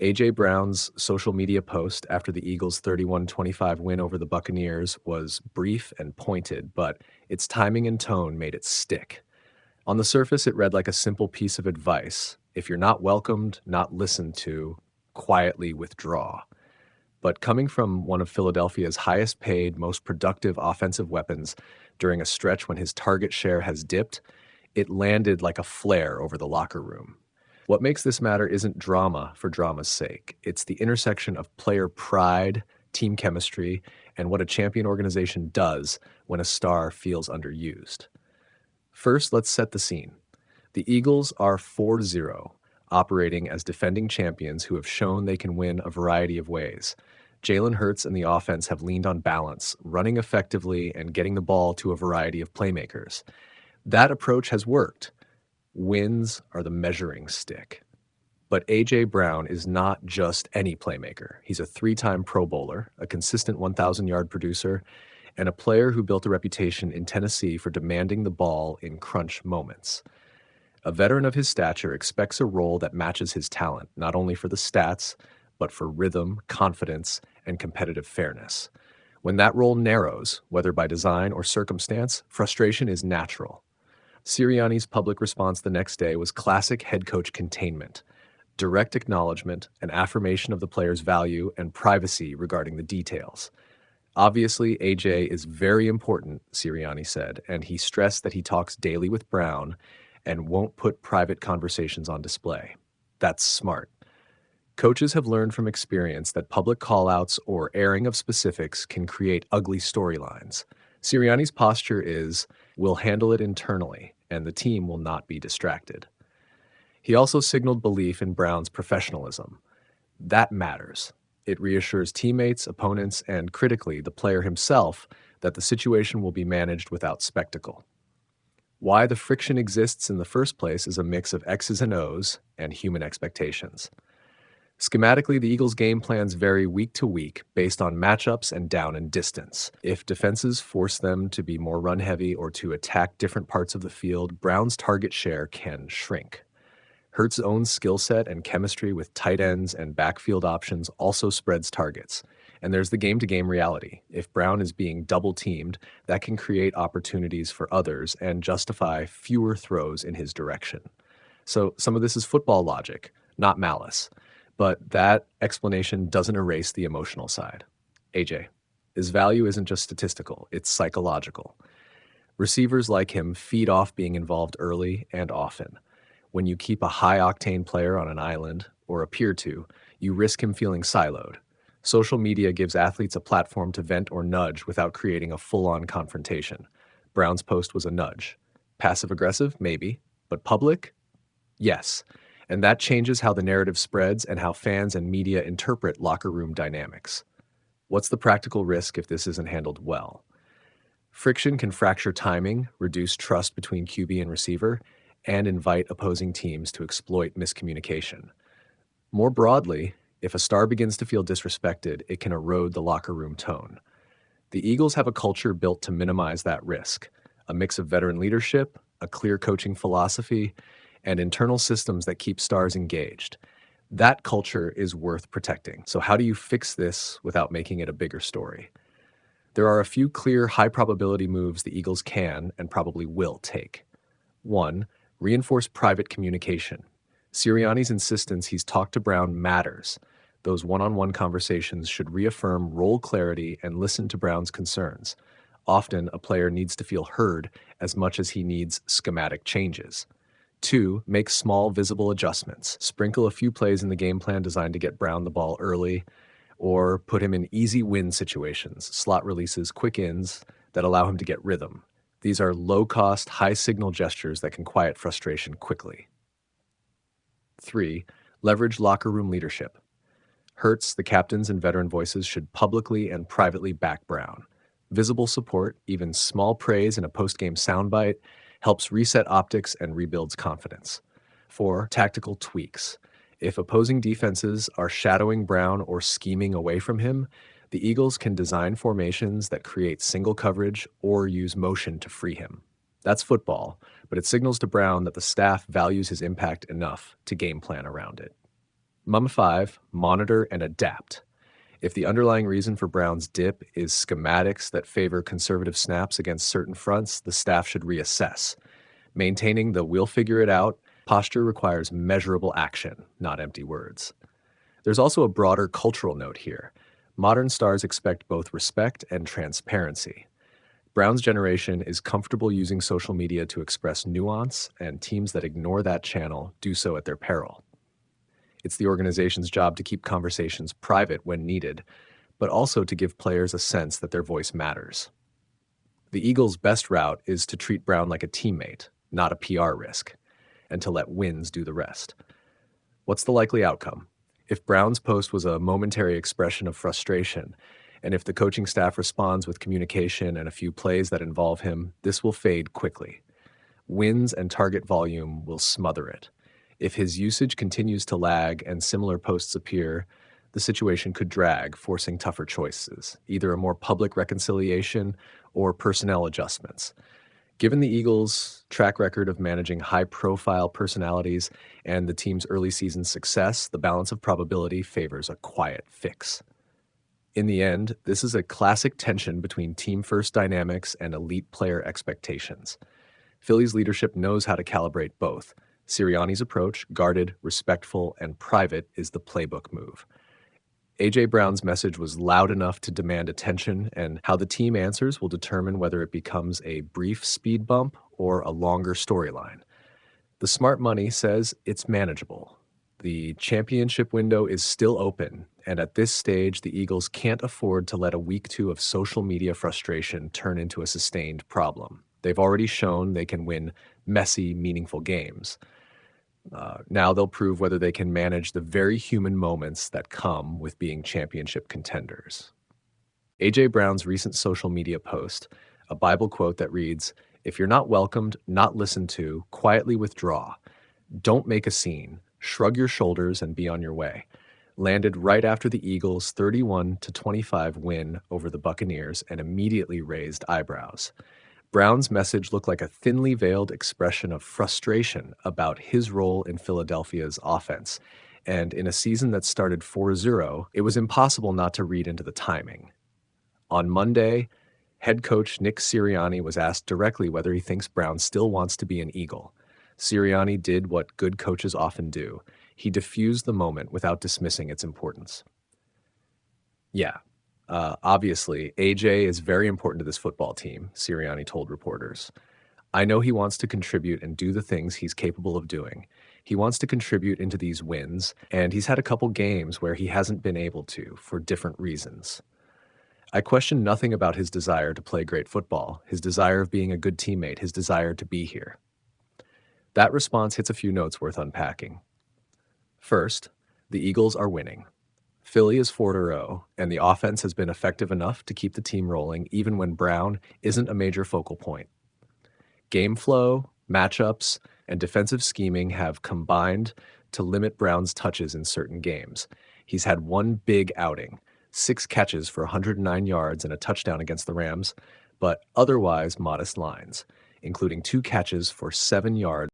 A.J. Brown's social media post after the Eagles' 31-25 win over the Buccaneers was brief and pointed, but its timing and tone made it stick. On the surface, it read like a simple piece of advice. If you're not welcomed, not listened to, quietly withdraw. But coming from one of Philadelphia's highest paid, most productive offensive weapons during a stretch when his target share has dipped, it landed like a flare over the locker room. What makes this matter isn't drama for drama's sake. It's the intersection of player pride, team chemistry, and what a champion organization does when a star feels underused. First, let's set the scene. The Eagles are 4-0, operating as defending champions who have shown they can win a variety of ways. Jalen Hurts and the offense have leaned on balance, running effectively and getting the ball to a variety of playmakers. That approach has worked. Wins are the measuring stick. But A.J. Brown is not just any playmaker. He's a three-time Pro Bowler, a consistent 1,000-yard producer, and a player who built a reputation in Tennessee for demanding the ball in crunch moments. A veteran of his stature expects a role that matches his talent, not only for the stats, but for rhythm, confidence, and competitive fairness. When that role narrows, whether by design or circumstance, frustration is natural. Sirianni's public response the next day was classic head coach containment, direct acknowledgement and affirmation of the player's value and privacy regarding the details. Obviously, AJ is very important, Sirianni said, and he stressed that he talks daily with Brown and won't put private conversations on display. That's smart. Coaches have learned from experience that public callouts or airing of specifics can create ugly storylines. Sirianni's posture is, we'll handle it internally, and the team will not be distracted. He also signaled belief in Brown's professionalism. That matters. It reassures teammates, opponents, and critically, the player himself, that the situation will be managed without spectacle. Why the friction exists in the first place is a mix of X's and O's and human expectations. Schematically, the Eagles' game plans vary week to week based on matchups and down and distance. If defenses force them to be more run-heavy or to attack different parts of the field, Brown's target share can shrink. Hurts' own skill set and chemistry with tight ends and backfield options also spreads targets. And there's the game-to-game reality. If Brown is being double-teamed, that can create opportunities for others and justify fewer throws in his direction. So some of this is football logic, not malice. But that explanation doesn't erase the emotional side. AJ, his value isn't just statistical, it's psychological. Receivers like him feed off being involved early and often. When you keep a high-octane player on an island, or appear to, you risk him feeling siloed. Social media gives athletes a platform to vent or nudge without creating a full-on confrontation. Brown's post was a nudge. Passive-aggressive? Maybe. But public? Yes. And that changes how the narrative spreads and how fans and media interpret locker room dynamics. What's the practical risk if this isn't handled well? Friction can fracture timing, reduce trust between QB and receiver, and invite opposing teams to exploit miscommunication. More broadly, if a star begins to feel disrespected, it can erode the locker room tone. The Eagles have a culture built to minimize that risk, a mix of veteran leadership, a clear coaching philosophy, and internal systems that keep stars engaged. That culture is worth protecting. So how do you fix this without making it a bigger story? There are a few clear, high-probability moves the Eagles can and probably will take. 1, reinforce private communication. Sirianni's insistence he's talked to Brown matters. Those one-on-one conversations should reaffirm role clarity and listen to Brown's concerns. Often, a player needs to feel heard as much as he needs schematic changes. 2, make small, visible adjustments. Sprinkle a few plays in the game plan designed to get Brown the ball early, or put him in easy win situations, slot releases, quick ins that allow him to get rhythm. These are low-cost, high-signal gestures that can quiet frustration quickly. 3, leverage locker room leadership. Hurts, the captains, and veteran voices should publicly and privately back Brown. Visible support, even small praise in a post-game soundbite, helps reset optics and rebuilds confidence. 4, tactical tweaks. If opposing defenses are shadowing Brown or scheming away from him, the Eagles can design formations that create single coverage or use motion to free him. That's football, but it signals to Brown that the staff values his impact enough to game plan around it. Mum 5, monitor and adapt. If the underlying reason for Brown's dip is schematics that favor conservative snaps against certain fronts, the staff should reassess. Maintaining the "we'll figure it out" posture requires measurable action, not empty words. There's also a broader cultural note here. Modern stars expect both respect and transparency. Brown's generation is comfortable using social media to express nuance, and teams that ignore that channel do so at their peril. It's the organization's job to keep conversations private when needed, but also to give players a sense that their voice matters. The Eagles' best route is to treat Brown like a teammate, not a PR risk, and to let wins do the rest. What's the likely outcome? If Brown's post was a momentary expression of frustration, and if the coaching staff responds with communication and a few plays that involve him, this will fade quickly. Wins and target volume will smother it. If his usage continues to lag and similar posts appear, the situation could drag, forcing tougher choices, either a more public reconciliation or personnel adjustments. Given the Eagles' track record of managing high-profile personalities and the team's early season success, the balance of probability favors a quiet fix. In the end, this is a classic tension between team-first dynamics and elite player expectations. Philly's leadership knows how to calibrate both. Sirianni's approach, guarded, respectful, and private, is the playbook move. A.J. Brown's message was loud enough to demand attention, and how the team answers will determine whether it becomes a brief speed bump or a longer storyline. The smart money says it's manageable. The championship window is still open, and at this stage, the Eagles can't afford to let a week 2 of social media frustration turn into a sustained problem. They've already shown they can win messy, meaningful games. Now they'll prove whether they can manage the very human moments that come with being championship contenders. A.J. Brown's recent social media post, a Bible quote that reads, "If you're not welcomed, not listened to, quietly withdraw. Don't make a scene. Shrug your shoulders and be on your way," landed right after the Eagles' 31-25 win over the Buccaneers and immediately raised eyebrows. Brown's message looked like a thinly veiled expression of frustration about his role in Philadelphia's offense, and in a season that started 4-0, it was impossible not to read into the timing. On Monday, head coach Nick Sirianni was asked directly whether he thinks Brown still wants to be an Eagle. Sirianni did what good coaches often do. He diffused the moment without dismissing its importance. Obviously, AJ is very important to this football team, Sirianni told reporters. "I know he wants to contribute and do the things he's capable of doing. He wants to contribute into these wins, and he's had a couple games where he hasn't been able to, for different reasons. I question nothing about his desire to play great football, his desire of being a good teammate, his desire to be here." That response hits a few notes worth unpacking. First, the Eagles are winning. Philly is 4-0, and the offense has been effective enough to keep the team rolling even when Brown isn't a major focal point. Game flow, matchups, and defensive scheming have combined to limit Brown's touches in certain games. He's had one big outing, 6 catches for 109 yards and a touchdown against the Rams, but otherwise modest lines, including 2 catches for 7 yards